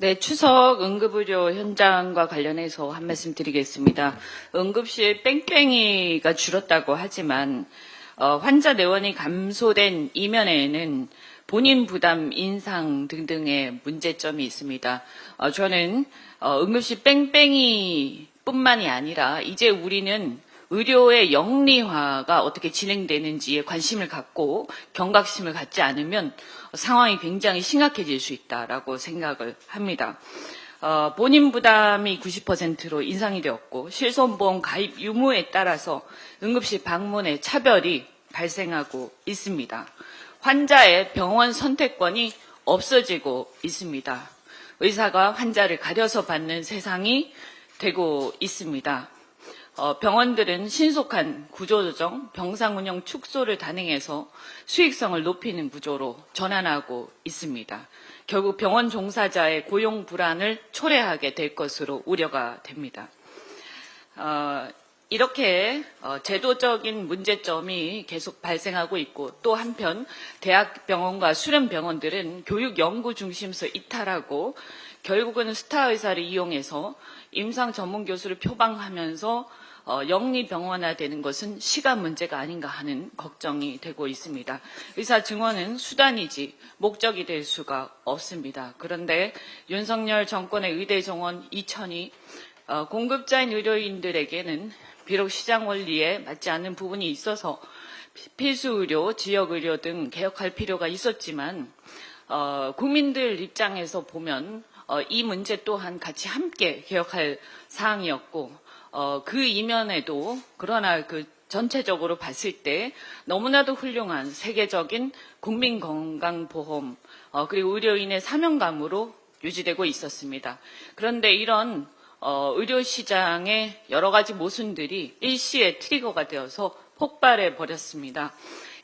네, 추석 응급의료 현장과 관련해서 한 말씀 드리겠습니다. 응급실 뺑뺑이가 줄었다고 하지만 환자 내원이 감소된 이면에는 본인 부담 인상 등등의 문제점이 있습니다. 저는 응급실 뺑뺑이뿐만이 아니라 이제 우리는 의료의 영리화가 어떻게 진행되는지에 관심을 갖고 경각심을 갖지 않으면 상황이 굉장히 심각해질 수 있다라고 생각을 합니다. 본인 부담이 90%로 인상이 되었고 실손보험 가입 유무에 따라서 응급실 방문의 차별이 발생하고 있습니다. 환자의 병원 선택권이 없어지고 있습니다. 의사가 환자를 가려서 받는 세상이 되고 있습니다. 병원들은 신속한 구조조정, 병상운영 축소를 단행해서 수익성을 높이는 구조로 전환하고 있습니다. 결국 병원 종사자의 고용 불안을 초래하게 될 것으로 우려가 됩니다. 이렇게 제도적인 문제점이 계속 발생하고 있고 또 한편 대학병원과 수련병원들은 교육 연구 중심에서 이탈하고 결국은 스타 의사를 이용해서 임상 전문 교수를 표방하면서 영리병원화되는 것은 시간 문제가 아닌가 하는 걱정이 되고 있습니다. 의사 증원은 수단이지 목적이 될 수가 없습니다. 그런데 윤석열 정권의 의대 정원 2천이 공급자인 의료인들에게는 비록 시장 원리에 맞지 않는 부분이 있어서 필수 의료, 지역 의료 등 개혁할 필요가 있었지만 국민들 입장에서 보면 이 문제 또한 같이 함께 개혁할 사항이었고 그 이면에도 그러나 그 전체적으로 봤을 때 너무나도 훌륭한 세계적인 국민건강보험 그리고 의료인의 사명감으로 유지되고 있었습니다. 그런데 이런 의료시장의 여러 가지 모순들이 일시에 트리거가 되어서 폭발해 버렸습니다.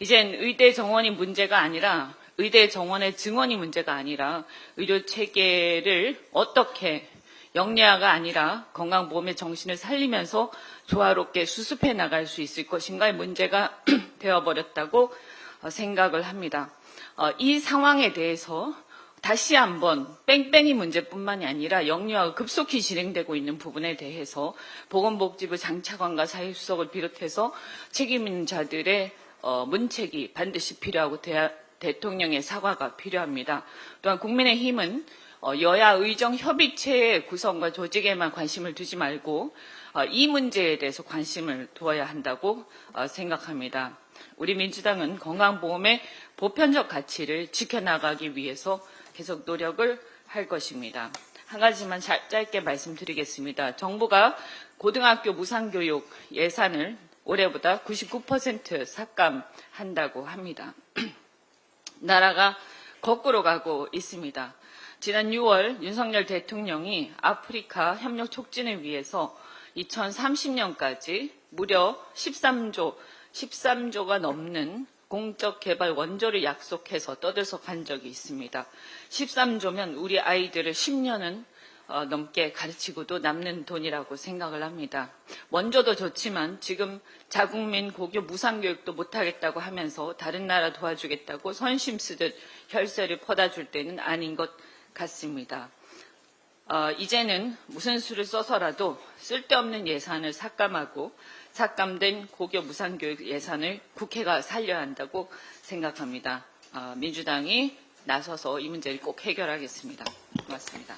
이젠 의대 정원이 문제가 아니라 의대 정원의 증원이 문제가 아니라 의료체계를 어떻게 영리화가 아니라 건강보험의 정신을 살리면서 조화롭게 수습해 나갈 수 있을 것인가의 문제가 되어버렸다고 생각을 합니다. 이 상황에 대해서 다시 한번 뺑뺑이 문제뿐만이 아니라 영리화가 급속히 진행되고 있는 부분에 대해서 보건복지부 장차관과 사회수석을 비롯해서 책임자들의 문책이 반드시 필요하고 대통령의 사과가 필요합니다. 또한 국민의힘은 여야 의정 협의체의 구성과 조직에만 관심을 두지 말고 이 문제에 대해서 관심을 두어야 한다고 생각합니다. 우리 민주당은 건강보험의 보편적 가치를 지켜나가기 위해서 계속 노력을 할 것입니다. 한 가지만 짧게 말씀드리겠습니다. 정부가 고등학교 무상교육 예산을 올해보다 99% 삭감한다고 합니다. 나라가 거꾸로 가고 있습니다. 지난 6월 윤석열 대통령이 아프리카 협력 촉진을 위해서 2030년까지 무려 13조가 넘는 공적 개발 원조를 약속해서 떠들썩한 적이 있습니다. 13조면 우리 아이들을 10년은 넘게 가르치고도 남는 돈이라고 생각을 합니다. 원조도 좋지만 지금 자국민 고교 무상교육도 못하겠다고 하면서 다른 나라 도와주겠다고 선심 쓰듯 혈세를 퍼다 줄 때는 아닌 것 같습니다. 이제는 무슨 수를 써서라도 쓸데없는 예산을 삭감하고 삭감된 고교 무상교육 예산을 국회가 살려야 한다고 생각합니다. 민주당이 나서서 이 문제를 꼭 해결하겠습니다. 고맙습니다.